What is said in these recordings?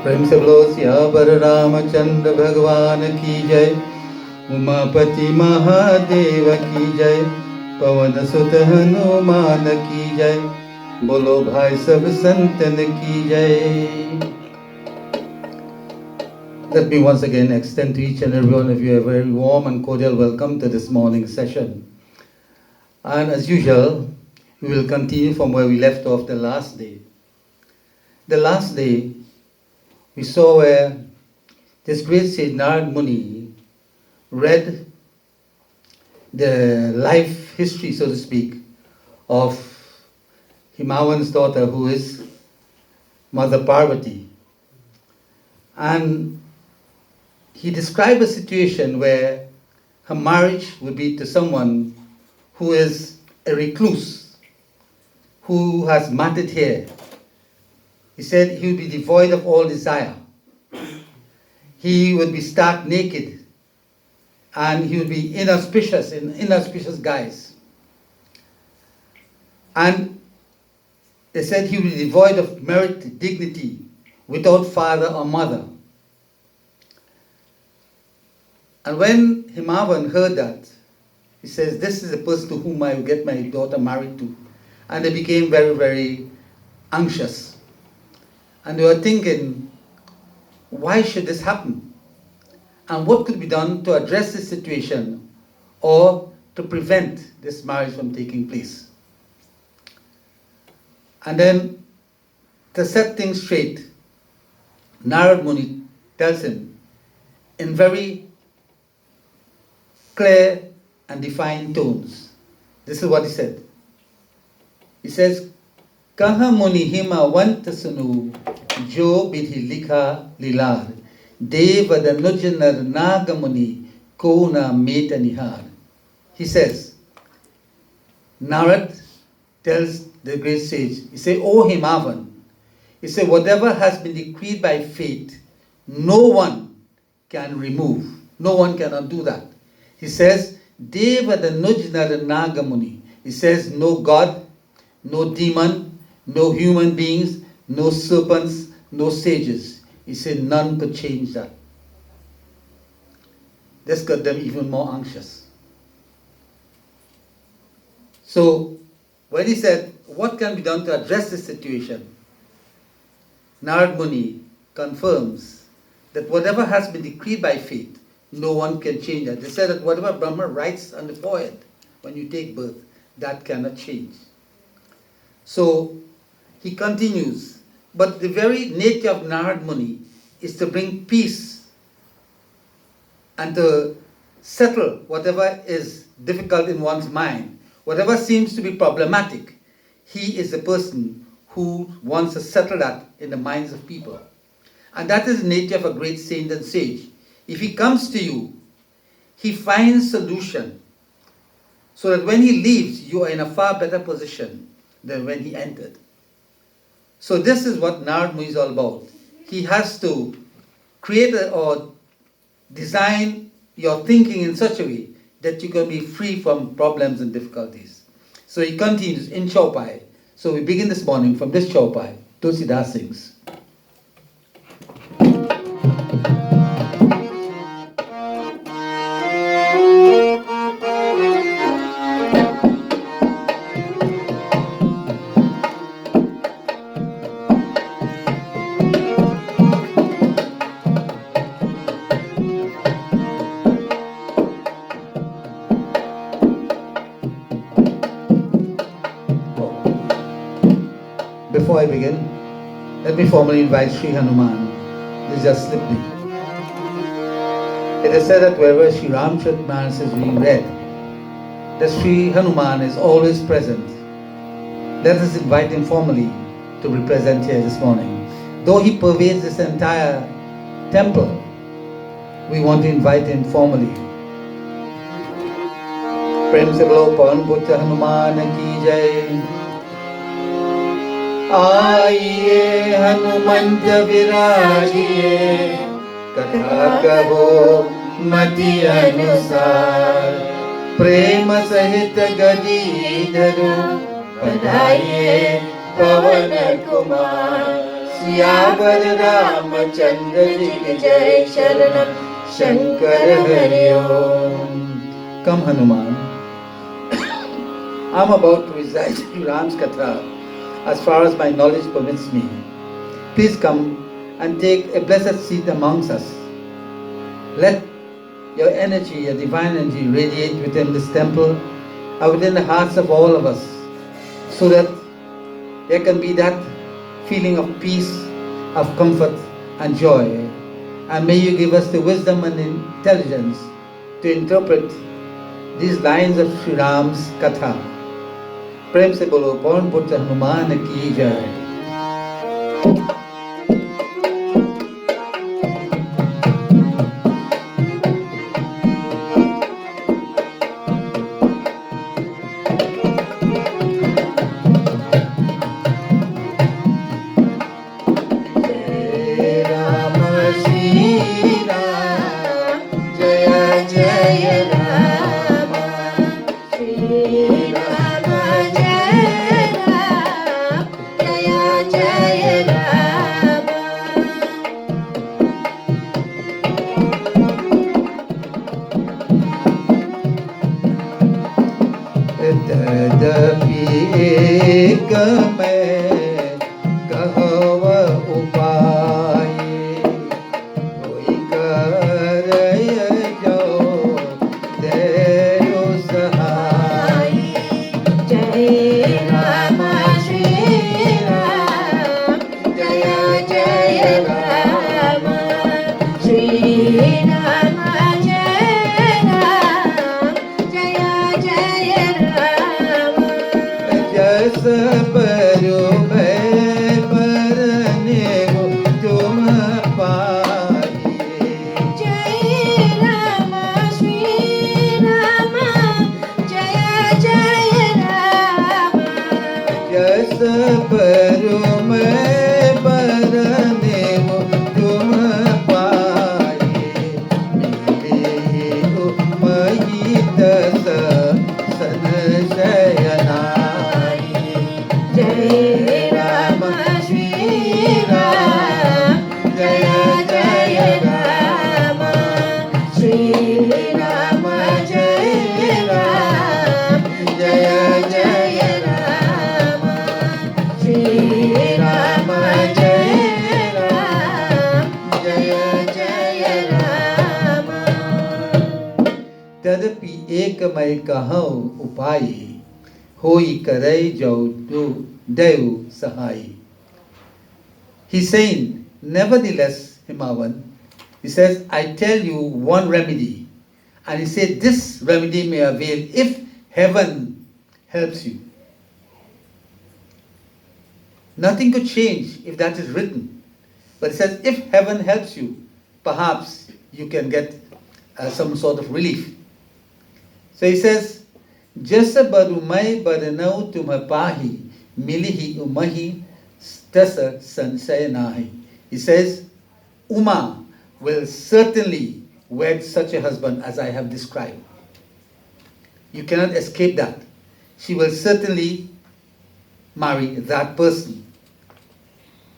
प्रेम से बोलो सियावर रामचंद्र भगवान की जय, उमापति महादेव की जय, पवन सुत हनुमान की जय, बोलो भाई सब संतन की जय. Let me once again extend to each and every one of you a very warm and cordial welcome to this morning's session. And as usual, we will continue from where we left off the last day. The last day, we saw where this great sage Narad Muni read the life history, so to speak, of Himavan's daughter, who is Mother Parvati. And he described a situation where her marriage would be to someone who is a recluse, who has matted hair. He said he would be devoid of all desire. He would be stark naked, and he would be inauspicious, in inauspicious guise. And they said he would be devoid of merit, dignity, without father or mother. And when Himavan heard that, he says, this is the person to whom I will get my daughter married to. And they became very, very anxious. And they were thinking, why should this happen? And what could be done to address this situation or to prevent this marriage from taking place? And then, to set things straight, Narad Muni tells him in very clear and defined tones. This is what he said. He says, Kaha Muni Hima Vantasanu Jo Bidhi Likha Lilar Deva Danujanar Nagamuni Kona Meta Nihar. He says, Narad tells the great sage, he says, O Himavan, he said, whatever has been decreed by fate, no one can remove, no one can undo that. He says, Deva Danujnar Nagamuni. He says, no God, no demon, no human beings, no serpents, no sages. He said, none could change that. This got them even more anxious. So, when he said, what can be done to address this situation? Narad Muni confirms that whatever has been decreed by fate, no one can change that. They said that whatever Brahma writes on the forehead when you take birth, that cannot change. So he continues, but the very nature of Narad Muni is to bring peace and to settle whatever is difficult in one's mind, whatever seems to be problematic. He is the person who wants to settle that in the minds of people. And that is the nature of a great saint and sage. If he comes to you, he finds solution so that when he leaves, you are in a far better position than when he entered. So this is what Narad Muni is all about. He has to create or design your thinking in such a way that you can be free from problems and difficulties. So he continues in Chaupai. So we begin this morning from this Chaupai. Tulsidas sings. Before I begin, let me formally invite Sri Hanuman. This just slipped me. It is said that wherever Sri Ramcharitmanas is being read, that Sri Hanuman is always present. Let us invite him formally to be present here this morning. Though he pervades this entire temple, we want to invite him formally. Prem se bolo Pawan Putra Hanuman ki jai. आइए हनुमंत विराजिए, कथा कहो मति अनुसार, प्रेम सहित गदीधर बधाइए पवन कुमार। सियावर रामचंद्र जी की जय, शरणम शंकर हरि ओम। Come Hanuman, I'm about to recite Ram's Katha as far as my knowledge permits me. Please come and take a blessed seat amongst us. Let your energy, your divine energy, radiate within this temple and within the hearts of all of us, so that there can be that feeling of peace, of comfort and joy. And may you give us the wisdom and intelligence to interpret these lines of Sri Ram's Katha. प्रेम से बोलो पवन पुत्र हनुमान की जय। तदपि एक मैं कहूँ उपाय, होई करे जो देव सहाय. He's saying, nevertheless, Himavan, he says, I tell you one remedy. And he said, this remedy may avail if heaven helps you. Nothing could change if that is written. But he says, if heaven helps you, perhaps you can get some sort of relief. So he says, Jasa barumai baranau tumapahi milihi umahi tasa sansaya nahi. He says, Uma will certainly wed such a husband as I have described. You cannot escape that. She will certainly marry that person.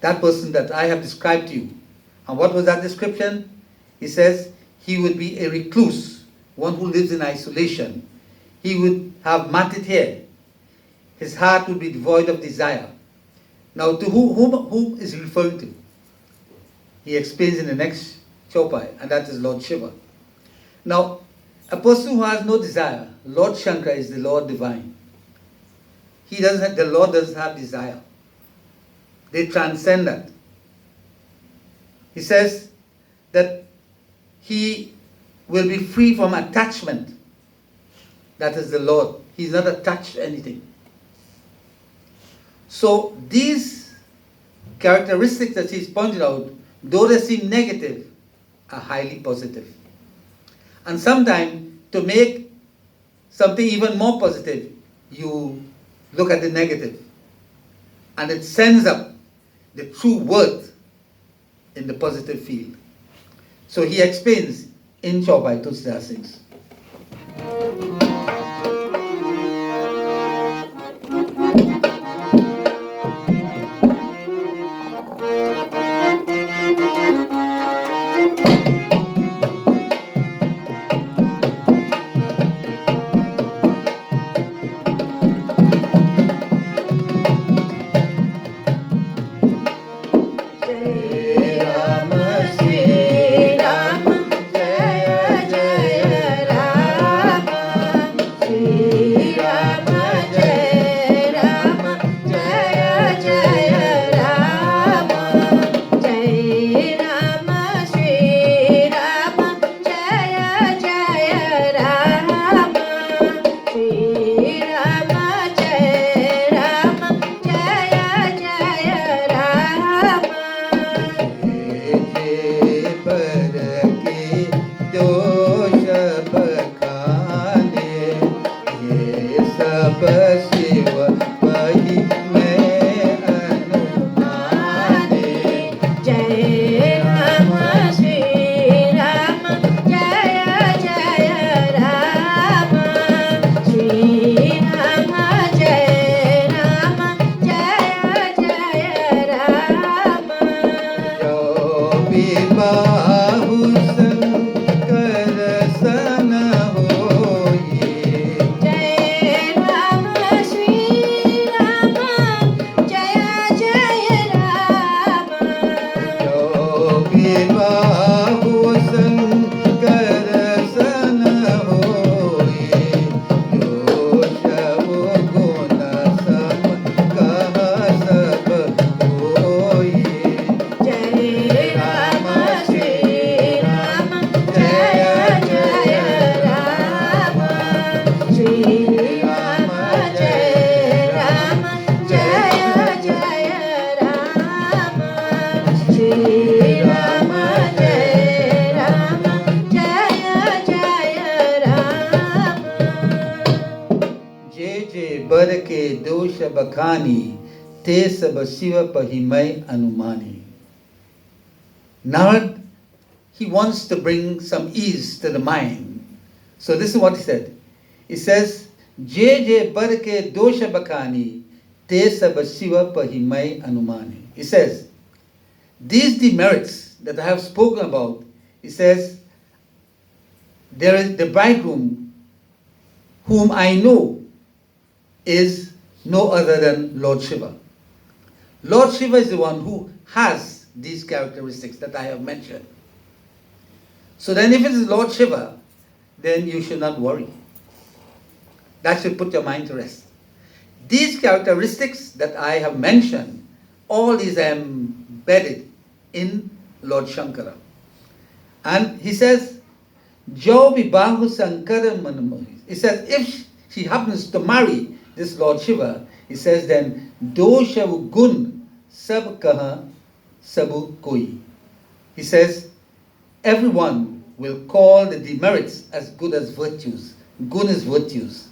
That person that I have described to you. And what was that description? He says, he would be a recluse, one who lives in isolation. He would have matted hair. His heart would be devoid of desire. Now, to whom is he referring to? He explains in the next chopai, and that is Lord Shiva. Now, a person who has no desire, Lord Shankara is the Lord divine. The Lord doesn't have desire. They transcend that. He says that he will be free from attachment. That is the Lord. He's not attached to anything. So these characteristics that he's pointed out, though they seem negative, are highly positive. And sometimes, to make something even more positive, you look at the negative. and it sends up the true worth in the positive field. So he explains in Chaupai Tutsda Sings. Narad, he wants to bring some ease to the mind. So this is what he said. He says, Je je barke dosha bakani, te sab shiva pahimai anumani. He says, these demerits that I have spoken about, he says, there is the bridegroom whom I know is no other than Lord Shiva. Lord Shiva is the one who has these characteristics that I have mentioned. So then if it is Lord Shiva, then you should not worry. That should put your mind to rest. These characteristics that I have mentioned, all these are embedded in Lord Shankara. And he says, Jo Vibahu Sankara Manamuri. He says, if she happens to marry this Lord Shiva, he says then, Dosha gun sab kaha sabu koi. He says, everyone will call the demerits as good as virtues. Gun is virtues.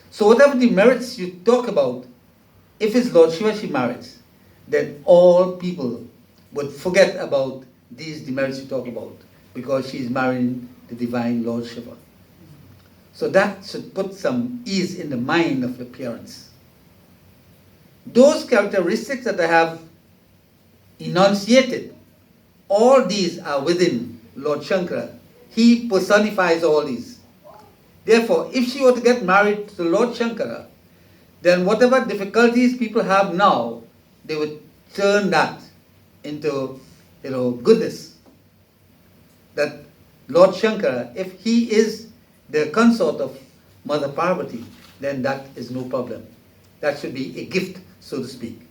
So whatever demerits you talk about, if it's Lord Shiva she marries, then all people would forget about these demerits you talk about, because she's marrying the divine Lord Shiva. So that should put some ease in the mind of the parents. Those characteristics that I have enunciated, all these are within Lord Shankara. He personifies all these. Therefore, if she were to get married to Lord Shankara, then whatever difficulties people have now, they would turn that into, goodness. That Lord Shankara, if he is the consort of Mother Parvati, then that is no problem. That should be a gift, so to speak.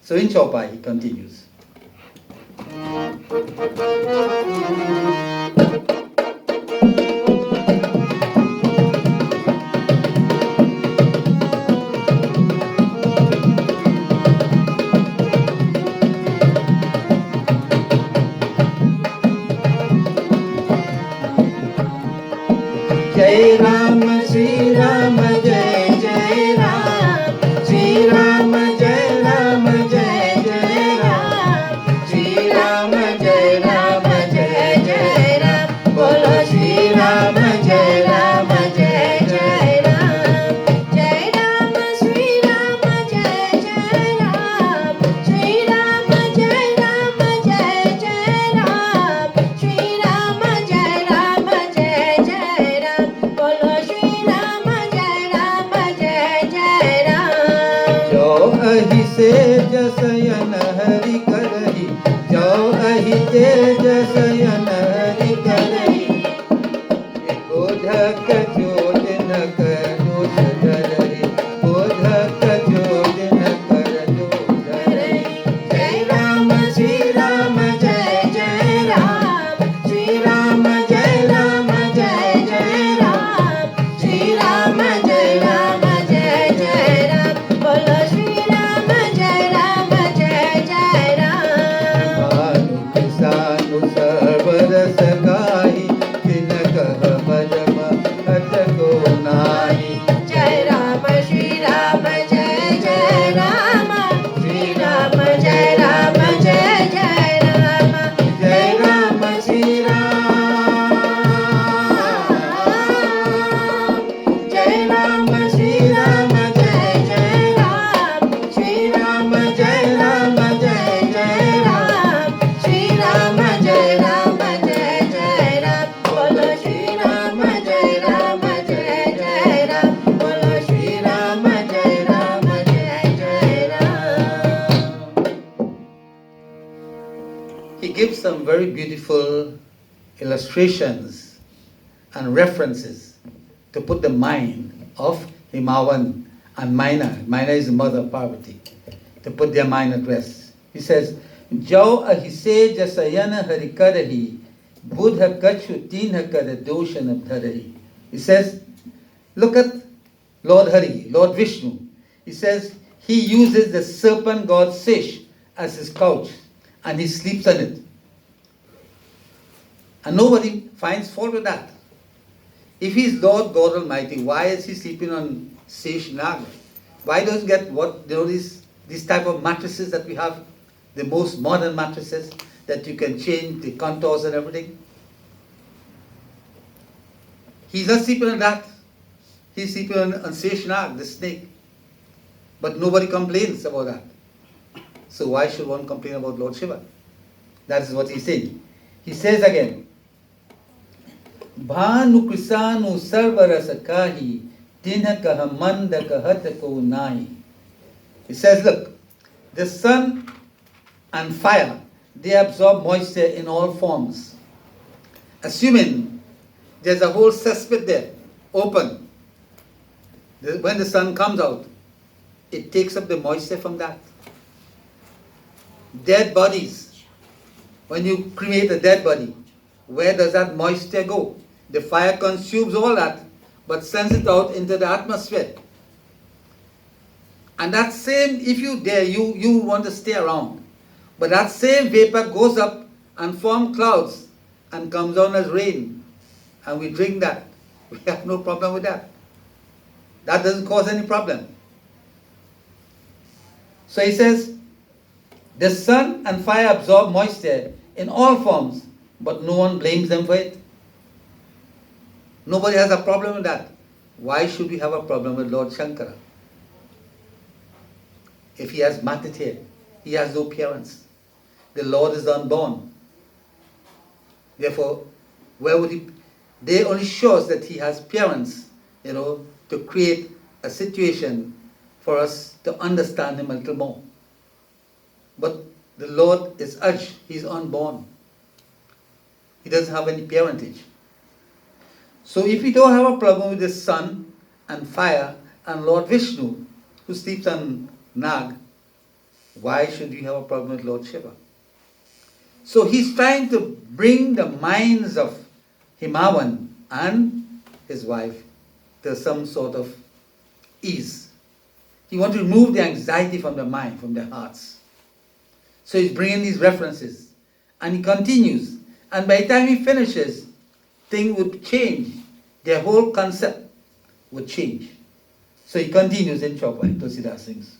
So in Chaupai, he continues. Jai Ram, Sri Ram, Jai Jai Ram, Sri Ram, Jai Ram, says शयन हरि करहि, जो अहि तेज शयन हरि करहि, बोधक जोत न कर दोष धरहि, बोधक जोत न कर दोष धरहि। जय राम श्री राम जय जय राम, श्री राम जय राम जय जय राम, श्री राम जय राम जय जय राम, बोलो श्री राम जय जय राम। भानु किसानु सब रस गाहि, तिन कह मजम हट को नाही। जय राम श्री राम जय जय राम, श्री राम जय जय राम, जय राम श्री राम, जय राम श्री राम जय जय राम, श्री राम जय जय राम, श्री राम जय जय राम, बोलो श्री राम जय जय राम, बोलो श्री राम जय जय Ram. He gives some very beautiful illustrations and references to put the mind of Himavan and Maina. Maina is the mother of Parvati, to put their mind at rest. He says, "Jau ahise jasayana harikarahi, buddha kachu tinha kara doshan abdharahi." He says, look at Lord Hari, Lord Vishnu. He says he uses the serpent god Sesh as his couch and he sleeps on it. And nobody finds fault with that. If he's Lord God Almighty, why is he sleeping on Sesh Nag? Why doesn't get these type of mattresses that we have, the most modern mattresses that you can change the contours and everything? He's not sleeping on that. He's sleeping on Sesh Nag, the snake. But nobody complains about that. So why should one complain about Lord Shiva? That is what he's saying. He says again, Bhanu Krisanu Sarvarasa Kahi, Tinha Kaha Manda Kahata Ko Nahi. He says, look, the sun and fire, they absorb moisture in all forms. Assuming there's a whole cesspit there, open. When the sun comes out, it takes up the moisture from that. Dead bodies, when you cremate a dead body, where does that moisture go? The fire consumes all that, but sends it out into the atmosphere. And that same, if you dare, you want to stay around, but that same vapor goes up and forms clouds and comes down as rain, and we drink that. We have no problem with that. That doesn't cause any problem. So he says, the sun and fire absorb moisture in all forms, but no one blames them for it. Nobody has a problem with that. Why should we have a problem with Lord Shankara? If he has matted here, he has no parents. The Lord is unborn. Therefore, where would he? They only shows that he has parents, to create a situation for us to understand him a little more. But the Lord is Aj, he's unborn. He doesn't have any parentage. So if we don't have a problem with the sun and fire and Lord Vishnu, who sleeps on Nag, why should we have a problem with Lord Shiva? So he's trying to bring the minds of Himavan and his wife to some sort of ease. He wants to remove the anxiety from their mind, from their hearts. So he's bringing these references. And he continues. And by the time he finishes, things would change. Their whole concept would change. So he continues in Chaupai, Tulsidas sings.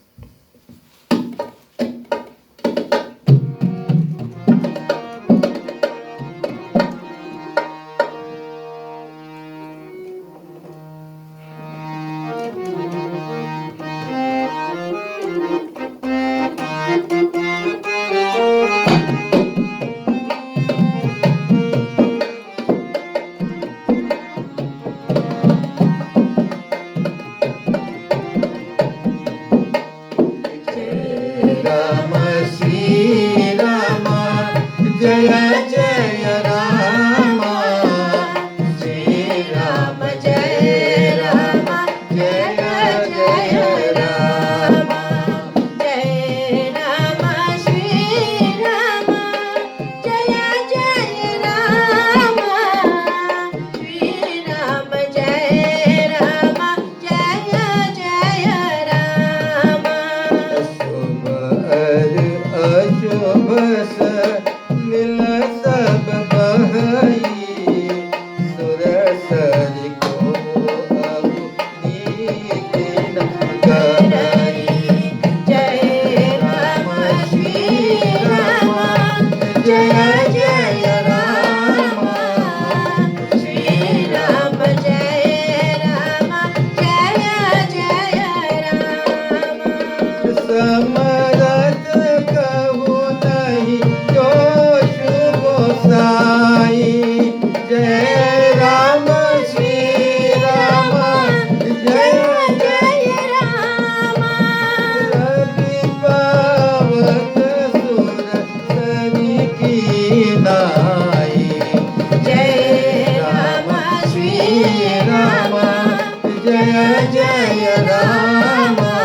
Jaya Jaya Rama,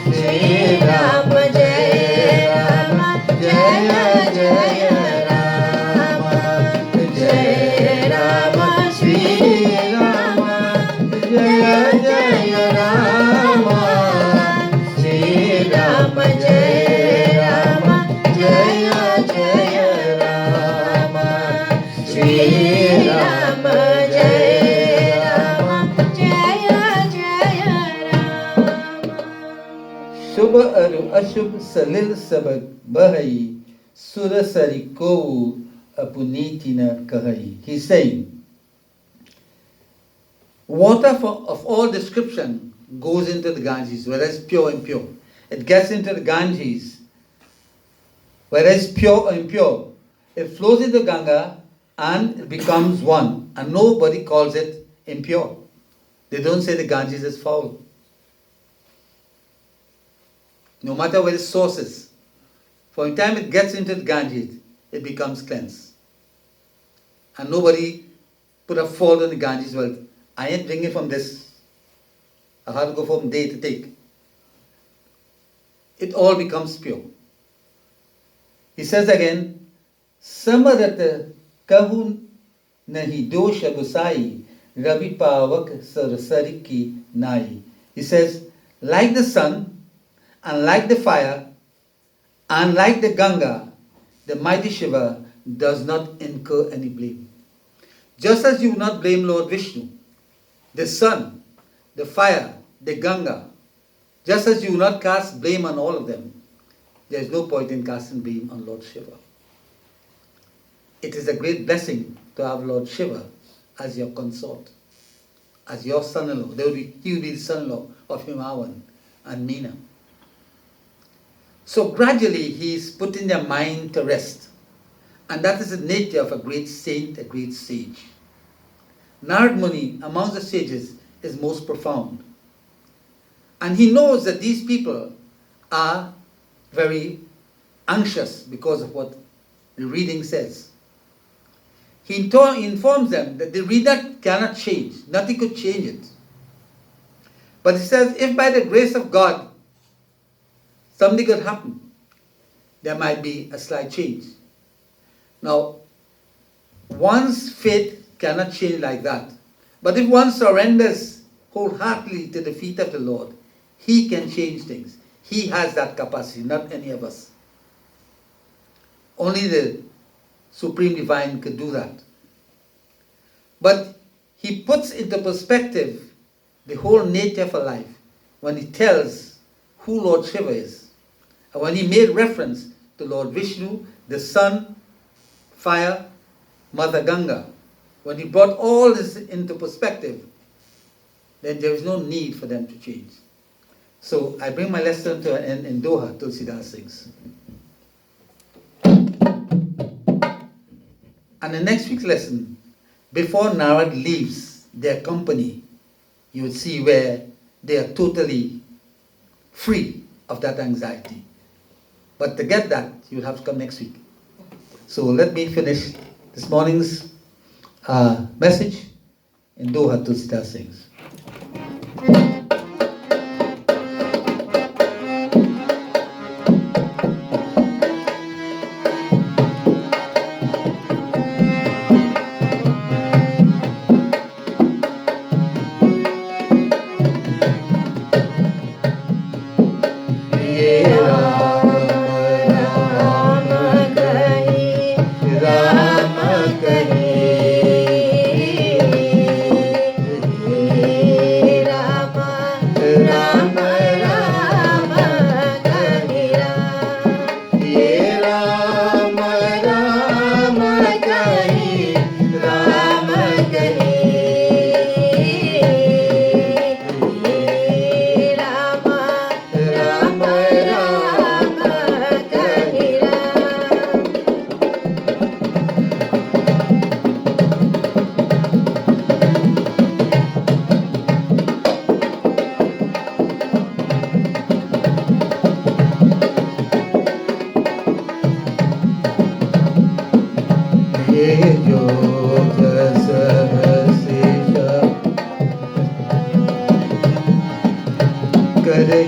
Shri Rama Jaya Rama, Jaya Jaya Rama, Jaya Rama, Shri Rama, Jaya Jaya Rama, Shri Rama Jaya Rama, Jaya Jaya Rama, Shri Rama Jaya Rama, Jaya Jaya Rama. Shubh aru ashubh salil sabak bahai, surasari kovu apunitina kahai. He's saying, water of all description goes into the Ganges, whether it's pure or impure. It gets into the Ganges, whether it's pure or impure. It flows into Ganga and it becomes one. And nobody calls it impure. They don't say the Ganges is foul. No matter where the source is. From the time it gets into the Ganges, it becomes cleansed. And nobody put a fault on the Ganges. Well, I ain't drinking from this. I have to go from day to take. It all becomes pure. He says again, Samarata kahu nahi dosha gusai ravi pavak sarasariki nai. He says, like the sun, and like the fire, and like the Ganga, the mighty Shiva does not incur any blame. Just as you will not blame Lord Vishnu, the sun, the fire, the Ganga, just as you will not cast blame on all of them, there is no point in casting blame on Lord Shiva. It is a great blessing to have Lord Shiva as your consort, as your son-in-law. He will be the son-in-law of Himavan and Meena. So gradually he is putting their mind to rest. And that is the nature of a great saint, a great sage. Narad Muni, among the sages, is most profound. And he knows that these people are very anxious because of what the reading says. He informs them that the reader cannot change. Nothing could change it. But he says, if by the grace of God something could happen, there might be a slight change. Now, one's faith cannot change like that. But if one surrenders wholeheartedly to the feet of the Lord, He can change things. He has that capacity, not any of us. Only the Supreme Divine could do that. But He puts into perspective the whole nature of a life when He tells who Lord Shiva is. And when He made reference to Lord Vishnu, the sun, fire, Mother Ganga, when He brought all this into perspective, then there is no need for them to change. So I bring my lesson to an end in Doha, Tulsidas sings. And the next week's lesson, before Narad leaves their company, you will see where they are totally free of that anxiety. But to get that, you'll have to come next week. So let me finish this morning's message in Doha, Tulsidas sings.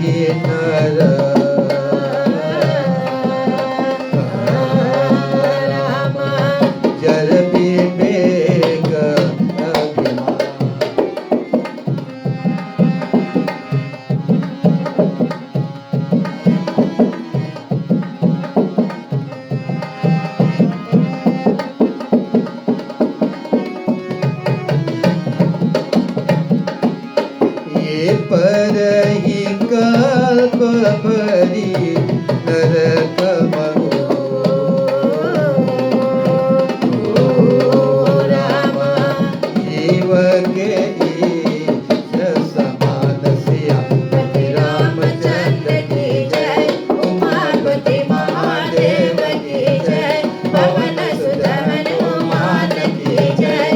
ही राम जर विवेक अभिमान। ये पर ही कल्प भरी नरक महो राम जीव के ईश समान सिया पति रामचंद्र की जय। उमापति महादेव की जय। पवन सुत हनुमान की जय।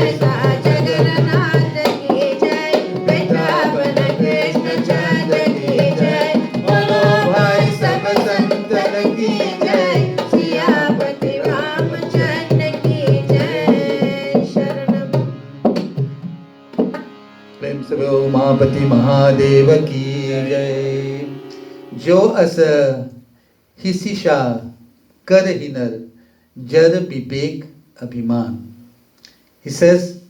ऐसा जगन्नाथ की जय। वृंदावन कृष्ण चंद्र की जय। बोलो भाई सब संतन की जय। सियापति रामचंद्र की जय। शरणम। प्रेम से बोलो उमापति महादेव की जय। जो अस हिसिशा कर ही नर जर विवेक abhiman. He says,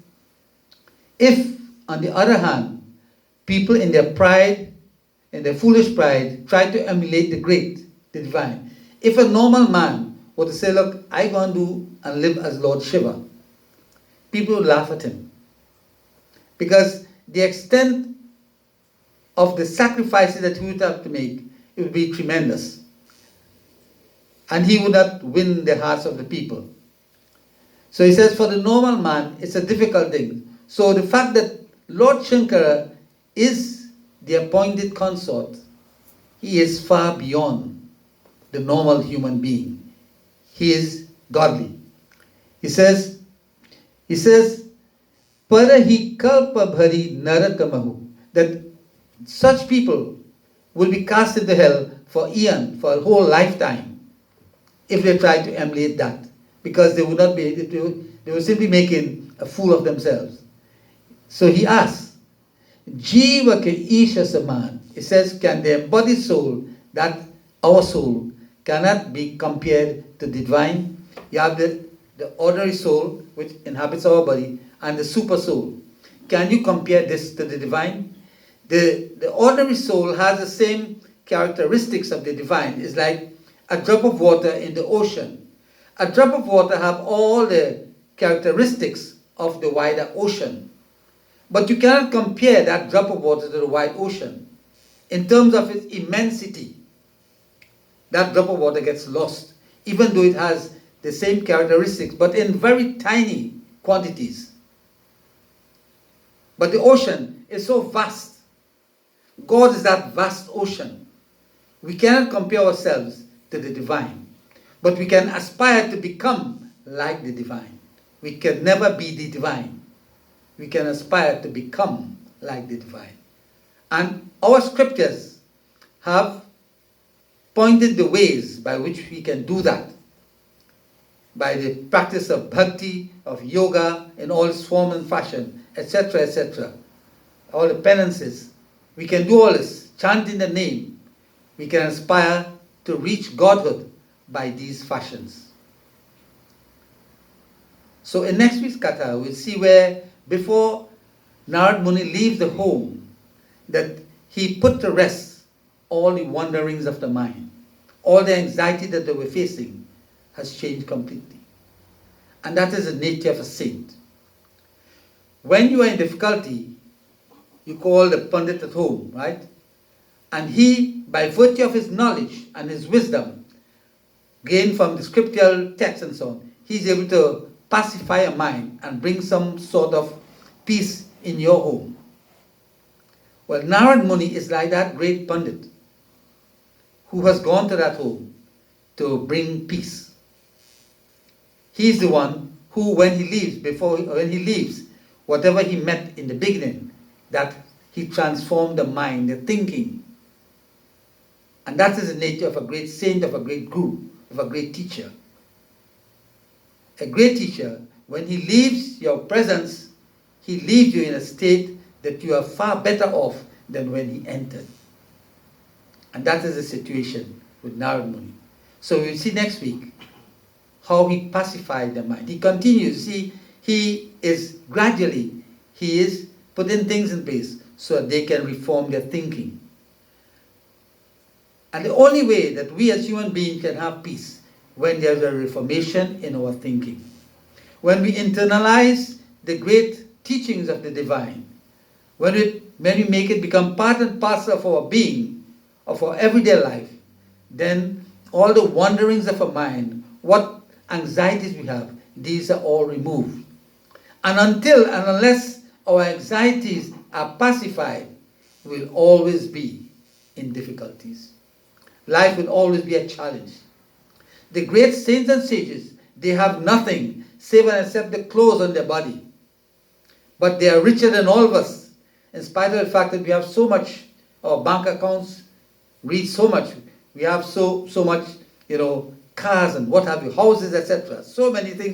if on the other hand, people in their pride, in their foolish pride, try to emulate the great, the divine. If a normal man were to say, look, I going to do and live as Lord Shiva, people would laugh at him. Because the extent of the sacrifices that he would have to make, it would be tremendous. And he would not win the hearts of the people. So he says, for the normal man, it's a difficult thing. So the fact that Lord Shankara is the appointed consort, he is far beyond the normal human being. He is godly. He says, Parahi kalpa bhari narakamahu, that such people will be cast into hell for eon, for a whole lifetime, if they try to emulate that. Because they would not be, they were simply making a fool of themselves. So he asks, Jiva ke Isha Saman. It says, can the embodied soul, that our soul, cannot be compared to the divine? You have the ordinary soul, which inhabits our body, and the super soul. Can you compare this to the divine? The ordinary soul has the same characteristics of the divine. It's like a drop of water in the ocean. A drop of water have all the characteristics of the wider ocean. But you cannot compare that drop of water to the wide ocean. In terms of its immensity, that drop of water gets lost, even though it has the same characteristics, but in very tiny quantities. But the ocean is so vast. God is that vast ocean. We cannot compare ourselves to the divine, but we can aspire to become like the divine. We can never be the divine. We can aspire to become like the divine. And our scriptures have pointed the ways by which we can do that. By the practice of bhakti, of yoga, in all its form and fashion, etc., etc. All the penances. We can do all this, chanting the name. We can aspire to reach Godhood by these fashions. So in next week's katha, we'll see where, before Narad Muni leaves the home, that he put to rest all the wanderings of the mind. All the anxiety that they were facing has changed completely. And that is the nature of a saint. When you are in difficulty, you call the Pandit at home, right? And he, by virtue of his knowledge and his wisdom, gained from the scriptural texts and so on, he's able to pacify a mind and bring some sort of peace in your home. Well, Narad Muni is like that great Pandit who has gone to that home to bring peace. He's the one who, when he leaves, whatever he met in the beginning, that he transformed the mind, the thinking. And that is the nature of a great saint, of a great guru, of a great teacher. A great teacher, when he leaves your presence, he leaves you in a state that you are far better off than when he entered. And that is the situation with Narad Muni. So we'll see next week how he pacified the mind. He continues, see, he is putting things in place so that they can reform their thinking. And the only way that we as human beings can have peace when there's a reformation in our thinking. When we internalize the great teachings of the divine, when we make it become part and parcel of our being, of our everyday life, then all the wanderings of our mind, what anxieties we have, these are all removed. And until and unless our anxieties are pacified, we'll always be in difficulties. Life will always be a challenge. The great saints and sages, they have nothing save and except the clothes on their body. But they are richer than all of us, in spite of the fact that we have so much, our bank accounts read so much, we have so much, cars and what have you, houses, etc. So many things.